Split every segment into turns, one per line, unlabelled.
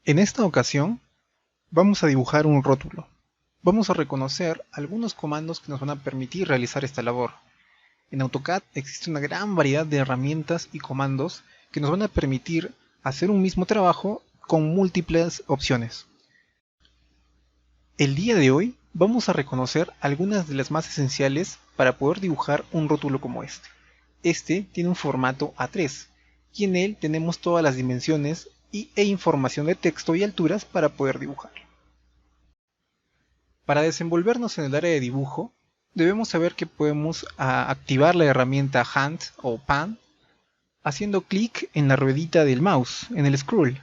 En esta ocasión vamos a dibujar un rótulo. Vamos a reconocer algunos comandos que nos van a permitir realizar esta labor. En AutoCAD existe una gran variedad de herramientas y comandos que nos van a permitir hacer un mismo trabajo con múltiples opciones. El día de hoy vamos a reconocer algunas de las más esenciales para poder dibujar un rótulo como este. Este tiene un formato A3 y en él tenemos todas las dimensiones e información de texto y alturas para poder dibujar. Para desenvolvernos en el área de dibujo, debemos saber que podemos activar la herramienta Hand o Pan haciendo clic en la ruedita del mouse, en el scroll.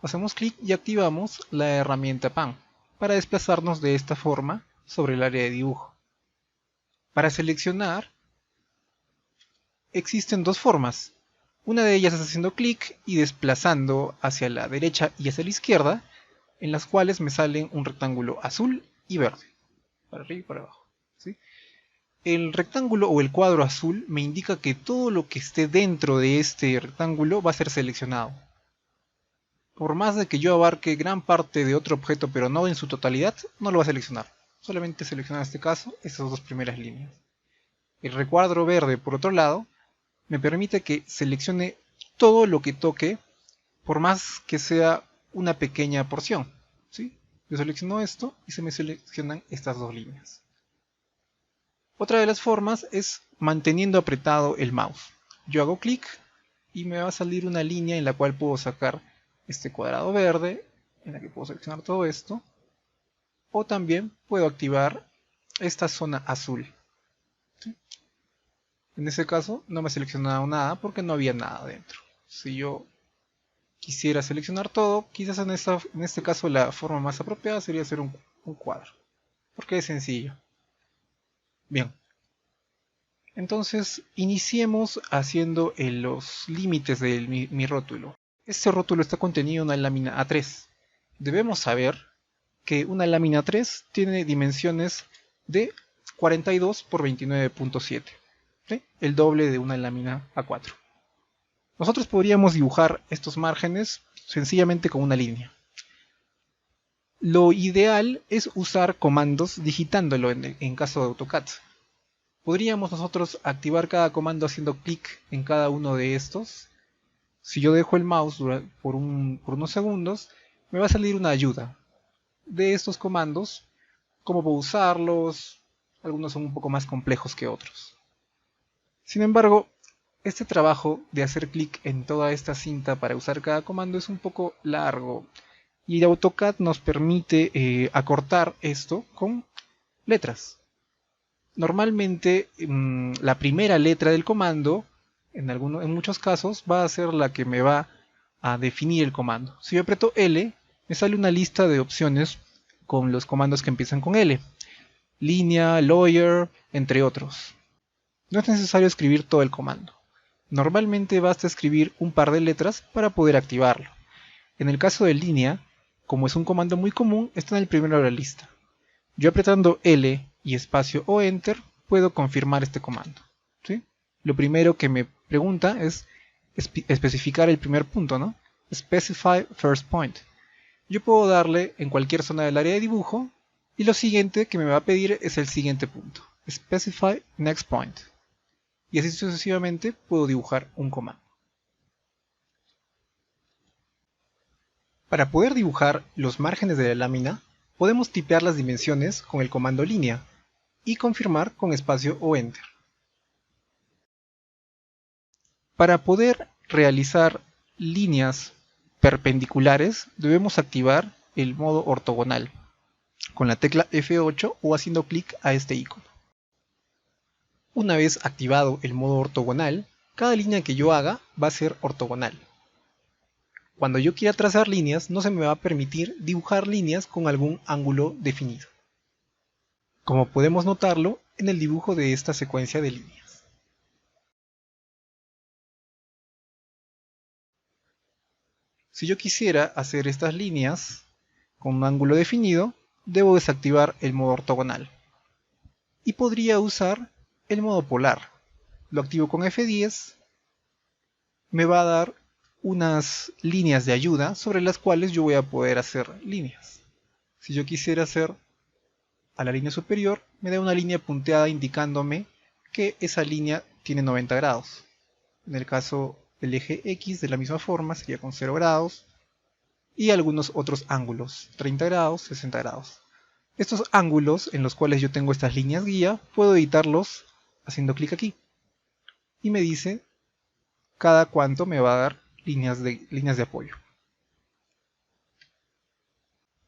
Hacemos clic y activamos la herramienta Pan para desplazarnos de esta forma sobre el área de dibujo. Para seleccionar, existen dos formas. Una de ellas es haciendo clic y desplazando hacia la derecha y hacia la izquierda, en las cuales me salen un rectángulo azul y verde, para arriba y para abajo, ¿sí? El rectángulo o el cuadro azul me indica que todo lo que esté dentro de este rectángulo va a ser seleccionado. Por más de que yo abarque gran parte de otro objeto pero no en su totalidad, no lo va a seleccionar. Solamente selecciona en este caso estas dos primeras líneas. El recuadro verde, por otro lado, me permite que seleccione todo lo que toque, por más que sea una pequeña porción, ¿sí? Yo selecciono esto y se me seleccionan estas dos líneas. Otra de las formas es manteniendo apretado el mouse. Yo hago clic y me va a salir una línea en la cual puedo sacar este cuadrado verde, en la que puedo seleccionar todo esto, o también puedo activar esta zona azul. ¿Sí? En ese caso no me ha seleccionado nada porque no había nada dentro. Si yo quisiera seleccionar todo, quizás en este caso la forma más apropiada sería hacer un cuadro, porque es sencillo. Bien, entonces iniciemos haciendo los límites de mi rótulo. Este rótulo está contenido en una lámina A3. Debemos saber que una lámina A3 tiene dimensiones de 42 por 29.7, ¿sí? El doble de una lámina A4. Nosotros podríamos dibujar estos márgenes sencillamente con una línea. Lo ideal es usar comandos digitándolo en caso de AutoCAD. Podríamos nosotros activar cada comando haciendo clic en cada uno de estos. Si yo dejo el mouse por unos segundos, me va a salir una ayuda de estos comandos, cómo puedo usarlos. Algunos son un poco más complejos que otros. Sin embargo, este trabajo de hacer clic en toda esta cinta para usar cada comando es un poco largo y AutoCAD nos permite acortar esto con letras. Normalmente la primera letra del comando, en muchos casos, va a ser la que me va a definir el comando. Si yo aprieto L, me sale una lista de opciones con los comandos que empiezan con L. Línea, lawyer, entre otros. No es necesario escribir todo el comando. Normalmente basta escribir un par de letras para poder activarlo. En el caso de línea, como es un comando muy común, está en el primero de la lista. Yo apretando L y espacio o Enter puedo confirmar este comando, ¿sí? Lo primero que me pregunta es especificar el primer punto, ¿no? Specify first point. Yo puedo darle en cualquier zona del área de dibujo y lo siguiente que me va a pedir es el siguiente punto. Specify next point. Y así sucesivamente puedo dibujar un comando. Para poder dibujar los márgenes de la lámina, podemos tipear las dimensiones con el comando línea y confirmar con espacio o enter. Para poder realizar líneas perpendiculares debemos activar el modo ortogonal con la tecla F8 o haciendo clic a este icono. Una vez activado el modo ortogonal, cada línea que yo haga va a ser ortogonal. Cuando yo quiera trazar líneas, no se me va a permitir dibujar líneas con algún ángulo definido, como podemos notarlo en el dibujo de esta secuencia de líneas. Si yo quisiera hacer estas líneas con un ángulo definido, debo desactivar el modo ortogonal. Y podría usar el modo polar. Lo activo con F10, me va a dar unas líneas de ayuda sobre las cuales yo voy a poder hacer líneas. Si yo quisiera hacer a la línea superior, me da una línea punteada indicándome que esa línea tiene 90 grados. En el caso del eje X, de la misma forma, sería con 0 grados. Y algunos otros ángulos, 30 grados, 60 grados. Estos ángulos en los cuales yo tengo estas líneas guía, puedo editarlos haciendo clic aquí. Y me dice cada cuánto me va a dar líneas de apoyo.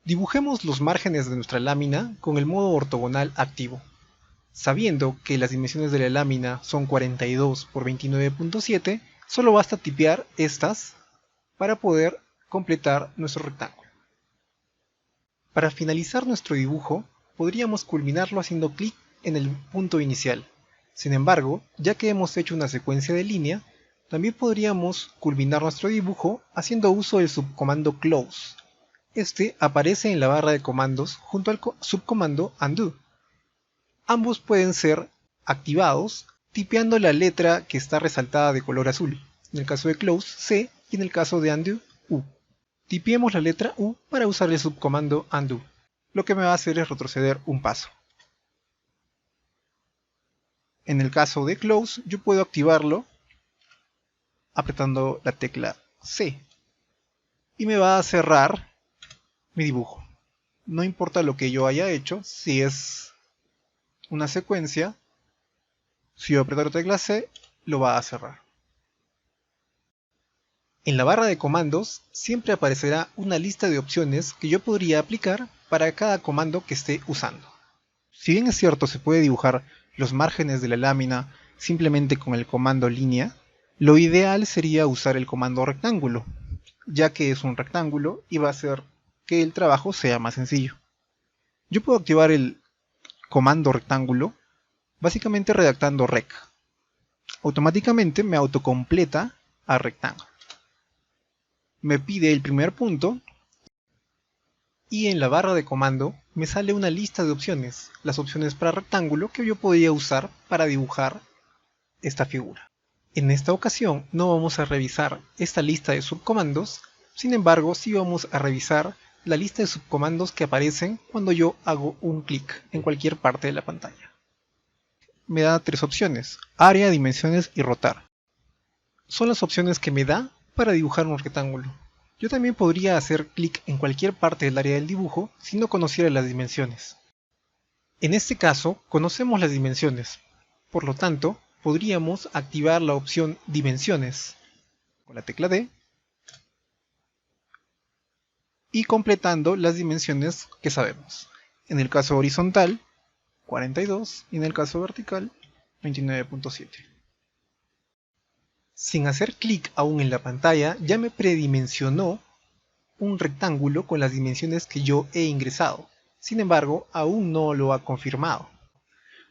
Dibujemos los márgenes de nuestra lámina con el modo ortogonal activo. Sabiendo que las dimensiones de la lámina son 42 por 29.7, solo basta tipear estas para poder completar nuestro rectángulo. Para finalizar nuestro dibujo, podríamos culminarlo haciendo clic en el punto inicial. Sin embargo, ya que hemos hecho una secuencia de línea, también podríamos culminar nuestro dibujo haciendo uso del subcomando close. Este aparece en la barra de comandos junto al subcomando undo. Ambos pueden ser activados tipeando la letra que está resaltada de color azul, en el caso de close C y en el caso de undo U. Tipiemos la letra U para usar el subcomando undo. Lo que me va a hacer es retroceder un paso. En el caso de close, yo puedo activarlo apretando la tecla C. Y me va a cerrar mi dibujo. No importa lo que yo haya hecho, si es una secuencia, si yo aprieto la tecla C, lo va a cerrar. En la barra de comandos siempre aparecerá una lista de opciones que yo podría aplicar para cada comando que esté usando. Si bien es cierto se puede dibujar los márgenes de la lámina simplemente con el comando línea, lo ideal sería usar el comando rectángulo, ya que es un rectángulo y va a hacer que el trabajo sea más sencillo. Yo puedo activar el comando rectángulo básicamente redactando rec. Automáticamente me autocompleta a rectángulo. Me pide el primer punto y en la barra de comando me sale una lista de opciones, las opciones para rectángulo que yo podría usar para dibujar esta figura. En esta ocasión no vamos a revisar esta lista de subcomandos, sin embargo sí vamos a revisar la lista de subcomandos que aparecen cuando yo hago un clic en cualquier parte de la pantalla. Me da tres opciones: área, dimensiones y rotar. Son las opciones que me da para dibujar un rectángulo. Yo también podría hacer clic en cualquier parte del área del dibujo si no conociera las dimensiones. En este caso, conocemos las dimensiones, por lo tanto, podríamos activar la opción Dimensiones con la tecla D y completando las dimensiones que sabemos. En el caso horizontal, 42 y en el caso vertical, 29.7. Sin hacer clic aún en la pantalla, ya me predimensionó un rectángulo con las dimensiones que yo he ingresado. Sin embargo, aún no lo ha confirmado.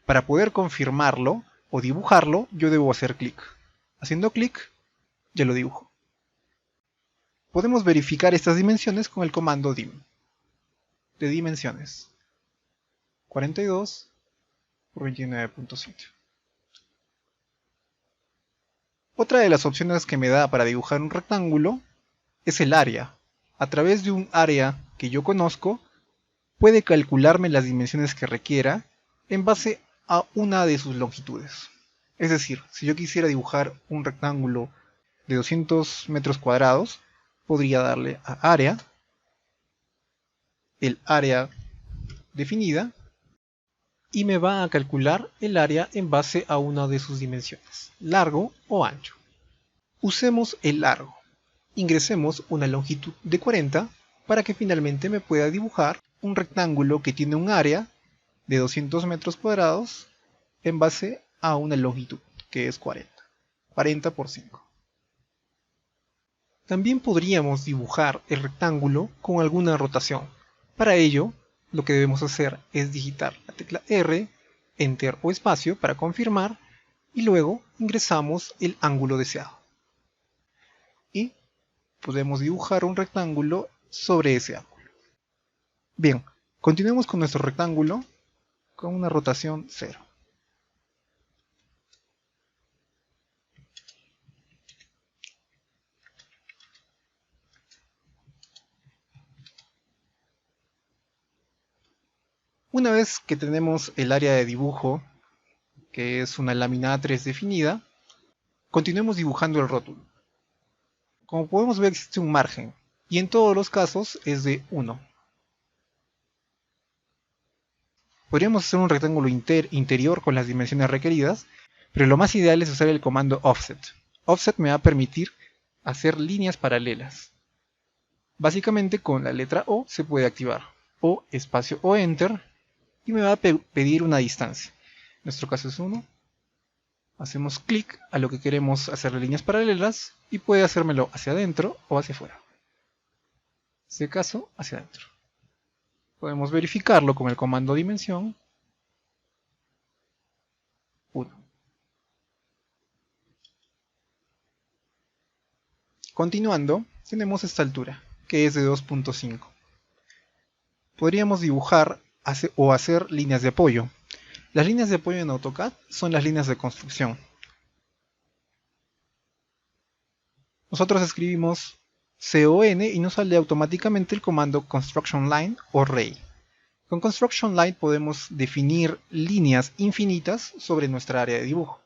Para poder confirmarlo o dibujarlo, yo debo hacer clic. Haciendo clic, ya lo dibujo. Podemos verificar estas dimensiones con el comando dim. De dimensiones. 42 por 29.7. Otra de las opciones que me da para dibujar un rectángulo es el área. A través de un área que yo conozco, puede calcularme las dimensiones que requiera en base a una de sus longitudes. Es decir, si yo quisiera dibujar un rectángulo de 200 metros cuadrados, podría darle a área, el área definida, y me va a calcular el área en base a una de sus dimensiones, largo o ancho. Usemos el largo. Ingresemos una longitud de 40 para que finalmente me pueda dibujar un rectángulo que tiene un área de 200 metros cuadrados en base a una longitud que es 40. 40 por 5. También podríamos dibujar el rectángulo con alguna rotación. Para ello, lo que debemos hacer es digitar la tecla R, Enter o espacio para confirmar y luego ingresamos el ángulo deseado. Y podemos dibujar un rectángulo sobre ese ángulo. Bien, continuemos con nuestro rectángulo con una rotación 0. Una vez que tenemos el área de dibujo, que es una lámina A3 definida, continuemos dibujando el rótulo. Como podemos ver, existe un margen, y en todos los casos es de 1. Podríamos hacer un rectángulo interior con las dimensiones requeridas, pero lo más ideal es usar el comando offset. Offset me va a permitir hacer líneas paralelas. Básicamente con la letra O se puede activar, o espacio o enter, y me va a pedir una distancia. En nuestro caso es 1. Hacemos clic a lo que queremos hacerle líneas paralelas y puede hacérmelo hacia adentro o hacia afuera. En este caso, hacia adentro. Podemos verificarlo con el comando dimensión 1. Continuando, tenemos esta altura, que es de 2.5. Podríamos dibujar o hacer líneas de apoyo. Las líneas de apoyo en AutoCAD son las líneas de construcción. Nosotros escribimos CON y nos sale automáticamente el comando Construction Line o Ray. Con Construction Line podemos definir líneas infinitas sobre nuestra área de dibujo.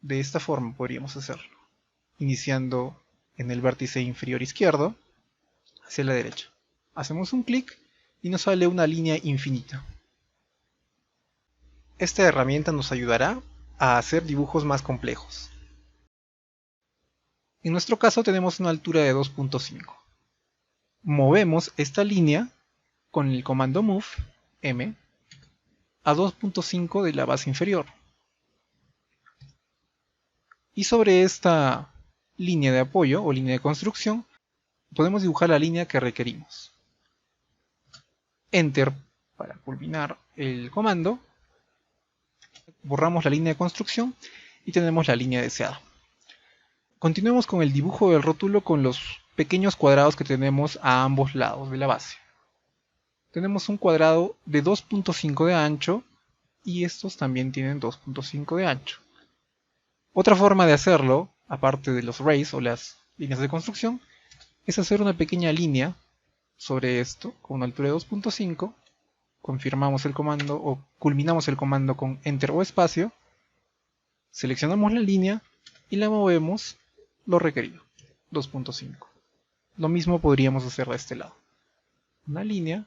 De esta forma podríamos hacerlo, iniciando en el vértice inferior izquierdo hacia la derecha. Hacemos un clic y nos sale una línea infinita. Esta herramienta nos ayudará a hacer dibujos más complejos. En nuestro caso tenemos una altura de 2.5. Movemos esta línea con el comando Move M a 2.5 de la base inferior. Y sobre esta línea de apoyo o línea de construcción podemos dibujar la línea que requerimos. Enter para culminar el comando. Borramos la línea de construcción y tenemos la línea deseada. Continuemos con el dibujo del rótulo con los pequeños cuadrados que tenemos a ambos lados de la base. Tenemos un cuadrado de 2.5 de ancho y estos también tienen 2.5 de ancho. Otra forma de hacerlo, aparte de los rays o las líneas de construcción, es hacer una pequeña línea sobre esto con una altura de 2.5. Confirmamos el comando o culminamos el comando con Enter o espacio. Seleccionamos la línea y la movemos lo requerido, 2.5. Lo mismo podríamos hacer de este lado. Una línea.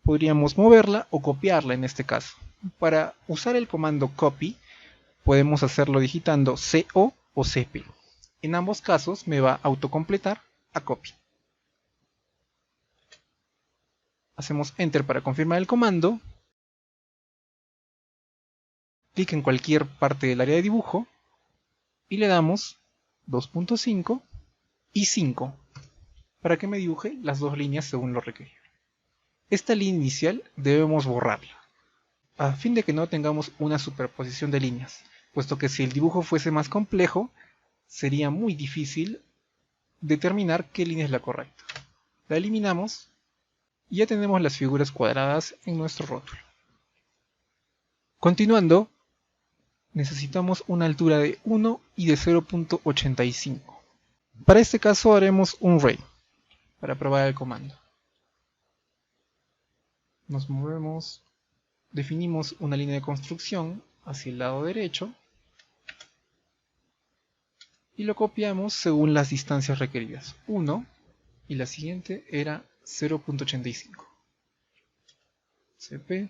Podríamos moverla o copiarla en este caso. Para usar el comando copy podemos hacerlo digitando CO o CP. En ambos casos me va a autocompletar a copy. Hacemos Enter para confirmar el comando. Clic en cualquier parte del área de dibujo y le damos 2.5 y 5 para que me dibuje las dos líneas según lo requerido. Esta línea inicial debemos borrarla, a fin de que no tengamos una superposición de líneas, puesto que si el dibujo fuese más complejo, sería muy difícil determinar qué línea es la correcta. La eliminamos y ya tenemos las figuras cuadradas en nuestro rótulo. Continuando, necesitamos una altura de 1 y de 0.85. Para este caso haremos un ray, para probar el comando. Nos movemos, definimos una línea de construcción hacia el lado derecho y lo copiamos según las distancias requeridas, 1 y la siguiente era 0.85. CP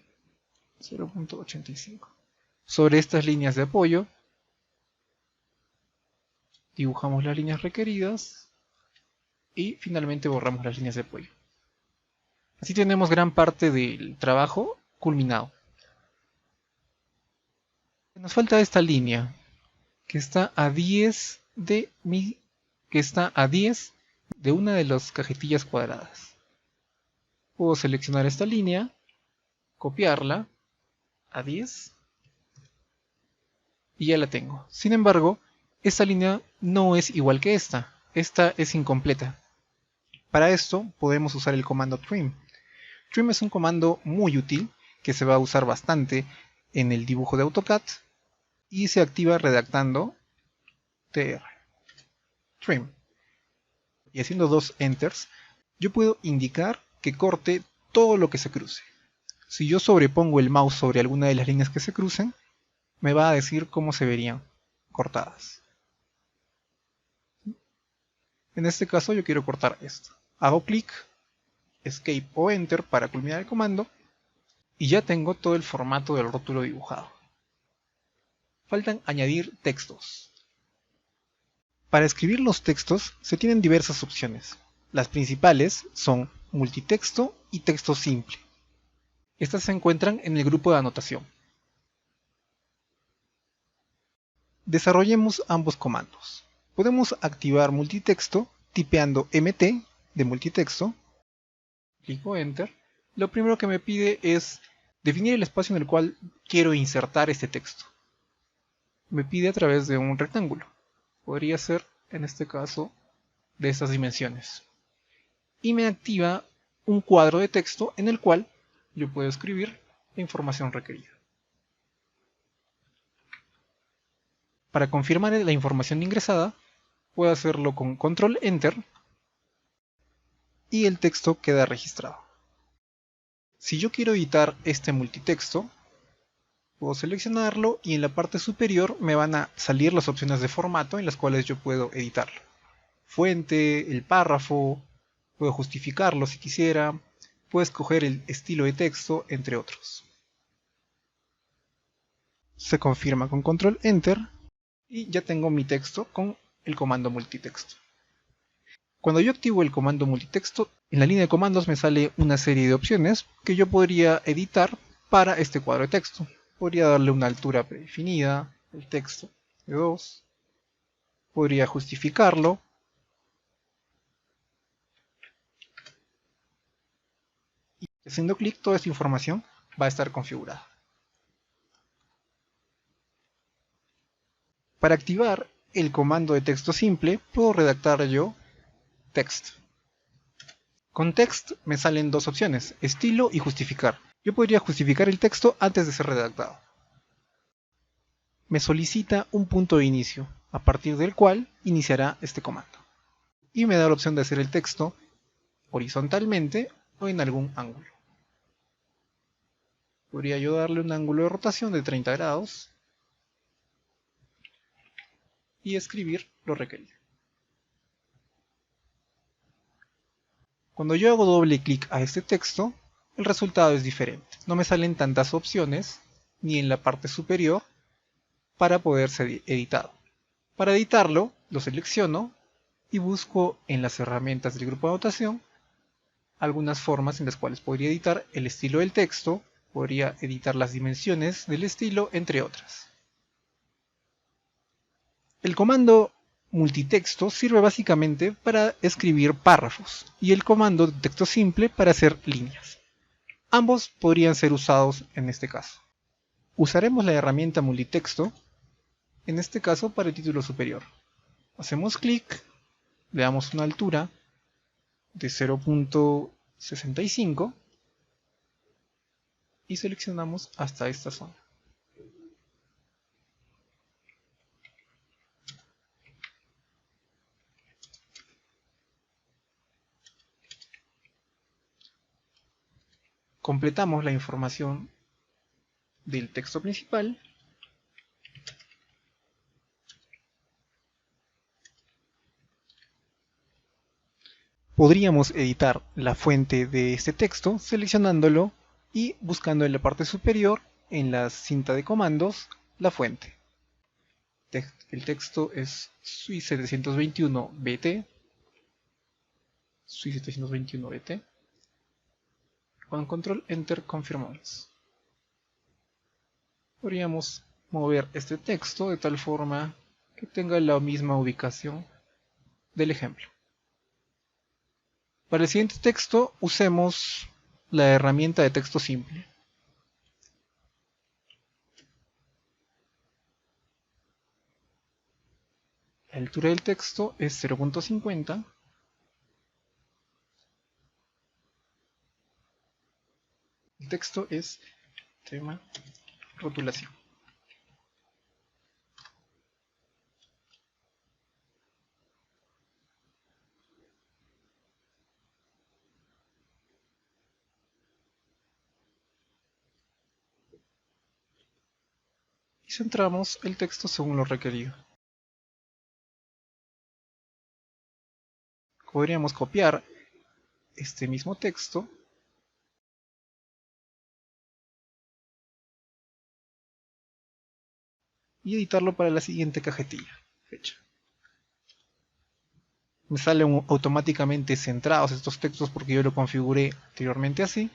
0.85. Sobre estas líneas de apoyo dibujamos las líneas requeridas y finalmente borramos las líneas de apoyo. Así tenemos gran parte del trabajo culminado. Nos falta esta línea que está a 10 de una de las cajetillas cuadradas. Puedo seleccionar esta línea, copiarla a 10 y ya la tengo. Sin embargo, esta línea no es igual que esta. Esta es incompleta. Para esto podemos usar el comando trim. Trim es un comando muy útil que se va a usar bastante en el dibujo de AutoCAD y se activa redactando tr trim. Y haciendo dos enters, yo puedo indicar que corte todo lo que se cruce. Si yo sobrepongo el mouse sobre alguna de las líneas que se crucen, me va a decir cómo se verían cortadas. En este caso yo quiero cortar esto. Hago clic, Escape o Enter para culminar el comando y ya tengo todo el formato del rótulo dibujado. Faltan añadir textos. Para escribir los textos se tienen diversas opciones. Las principales son multitexto y texto simple. Estas se encuentran en el grupo de anotación. Desarrollemos ambos comandos. Podemos activar multitexto tipeando mt de multitexto. Clico Enter. Lo primero que me pide es definir el espacio en el cual quiero insertar este texto. Me pide a través de un rectángulo. Podría ser, en este caso, de estas dimensiones. Y me activa un cuadro de texto en el cual yo puedo escribir la información requerida. Para confirmar la información ingresada, puedo hacerlo con Control Enter y el texto queda registrado. Si yo quiero editar este multitexto, puedo seleccionarlo y en la parte superior me van a salir las opciones de formato en las cuales yo puedo editarlo. Fuente, el párrafo, puedo justificarlo si quisiera, puedo escoger el estilo de texto, entre otros. Se confirma con Control Enter y ya tengo mi texto con el comando multitexto. Cuando yo activo el comando multitexto, en la línea de comandos me sale una serie de opciones que yo podría editar para este cuadro de texto. Podría darle una altura predefinida, el texto de 2, podría justificarlo, y haciendo clic toda esta información va a estar configurada. Para activar el comando de texto simple, puedo redactar yo text. Con text me salen dos opciones, estilo y justificar. Yo podría justificar el texto antes de ser redactado. Me solicita un punto de inicio, a partir del cual iniciará este comando. Y me da la opción de hacer el texto horizontalmente o en algún ángulo. Podría yo darle un ángulo de rotación de 30 grados y escribir lo requerido. Cuando yo hago doble clic a este texto, el resultado es diferente. No me salen tantas opciones, ni en la parte superior, para poder ser editado. Para editarlo, lo selecciono y busco en las herramientas del grupo de anotación algunas formas en las cuales podría editar el estilo del texto, podría editar las dimensiones del estilo, entre otras. El comando multitexto sirve básicamente para escribir párrafos y el comando de texto simple para hacer líneas. Ambos podrían ser usados en este caso. Usaremos la herramienta multitexto, en este caso para el título superior. Hacemos clic, le damos una altura de 0.65 y seleccionamos hasta esta zona. Completamos la información del texto principal. Podríamos editar la fuente de este texto seleccionándolo y buscando en la parte superior, en la cinta de comandos, la fuente. El texto es SUI721BT. SUI721BT. Con Control Enter confirmamos. Podríamos mover este texto de tal forma que tenga la misma ubicación del ejemplo. Para el siguiente texto usemos la herramienta de texto simple. La altura del texto es 0.50. El texto es tema rotulación. centramos el texto según lo requerido. Podríamos copiar este mismo texto y editarlo para la siguiente cajetilla, fecha. Me salen automáticamente centrados estos textos porque yo lo configuré anteriormente así.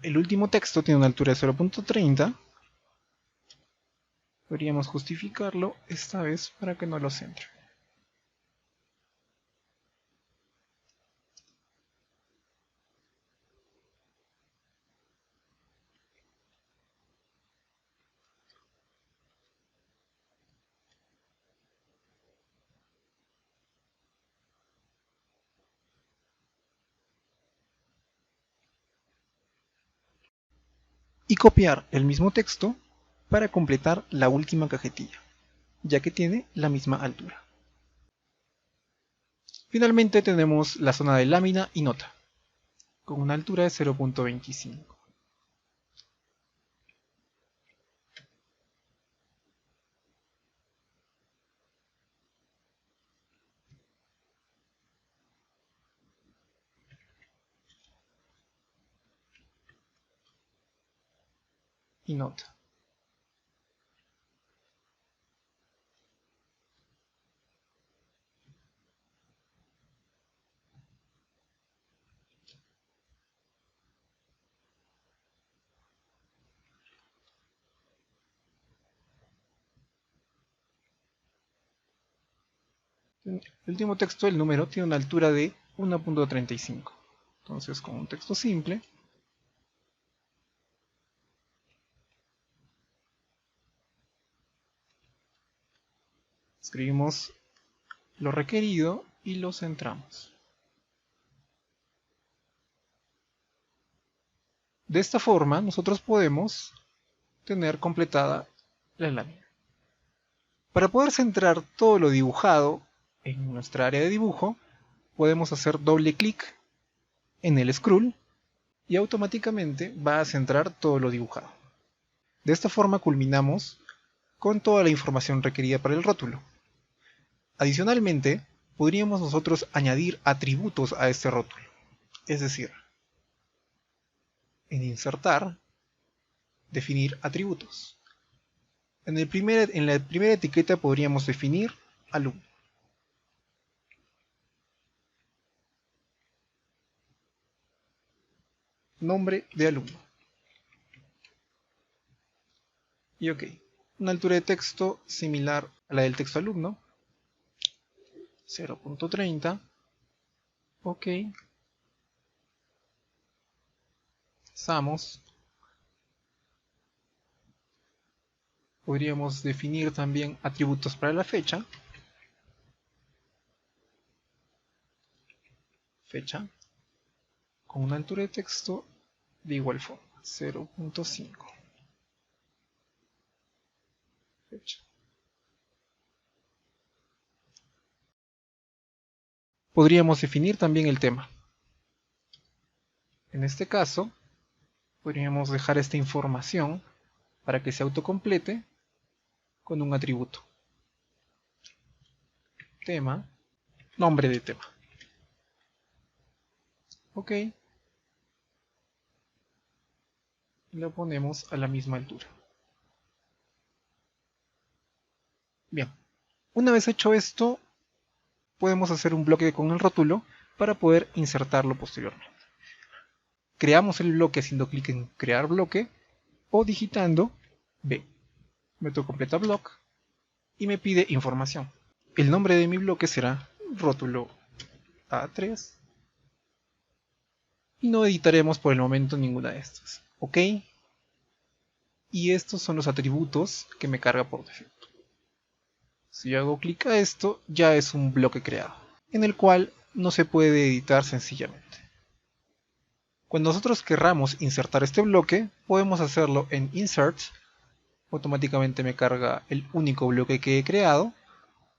El último texto tiene una altura de 0.30. Podríamos justificarlo esta vez para que no lo centre. Y copiar el mismo texto para completar la última cajetilla, ya que tiene la misma altura. Finalmente tenemos la zona de lámina y nota, con una altura de 0.25. Y nota. El último texto, el número, tiene una altura de 1.35. Entonces, con un texto simple, escribimos lo requerido y lo centramos. De esta forma, nosotros podemos tener completada la lámina. Para poder centrar todo lo dibujado en nuestra área de dibujo, podemos hacer doble clic en el scroll y automáticamente va a centrar todo lo dibujado. De esta forma culminamos con toda la información requerida para el rótulo. Adicionalmente, podríamos nosotros añadir atributos a este rótulo. Es decir, en insertar, definir atributos. En la primera etiqueta podríamos definir alumno. Nombre de alumno. Y ok, una altura de texto similar a la del texto alumno. 0.30. Ok. Pasamos. Podríamos definir también atributos para la fecha. Fecha. Con una altura de texto de igual forma. 0.5. Fecha. Podríamos definir también el tema. En este caso, podríamos dejar esta información para que se autocomplete con un atributo. Tema, nombre de tema. Ok. Lo ponemos a la misma altura. Bien. Una vez hecho esto, podemos hacer un bloque con el rótulo para poder insertarlo posteriormente. Creamos el bloque haciendo clic en crear bloque o digitando B. Meto completa block y me pide información. El nombre de mi bloque será rótulo A3 y no editaremos por el momento ninguna de estas. Ok. Y estos son los atributos que me carga por defecto. Si yo hago clic a esto, ya es un bloque creado, en el cual no se puede editar sencillamente. Cuando nosotros querramos insertar este bloque, podemos hacerlo en Insert, automáticamente me carga el único bloque que he creado,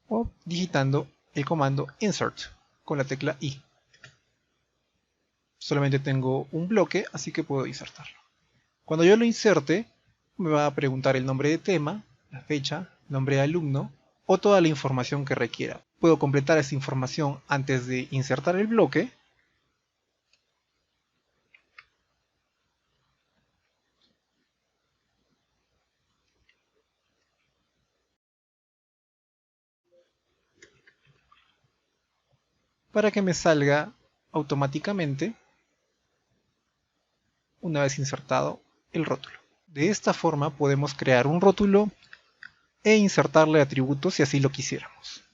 o digitando el comando Insert con la tecla I. Solamente tengo un bloque, así que puedo insertarlo. Cuando yo lo inserte, me va a preguntar el nombre de tema, la fecha, nombre de alumno o toda la información que requiera. Puedo completar esa información antes de insertar el bloque. Para que me salga automáticamente una vez insertado el rótulo. De esta forma podemos crear un rótulo e insertarle atributos si así lo quisiéramos.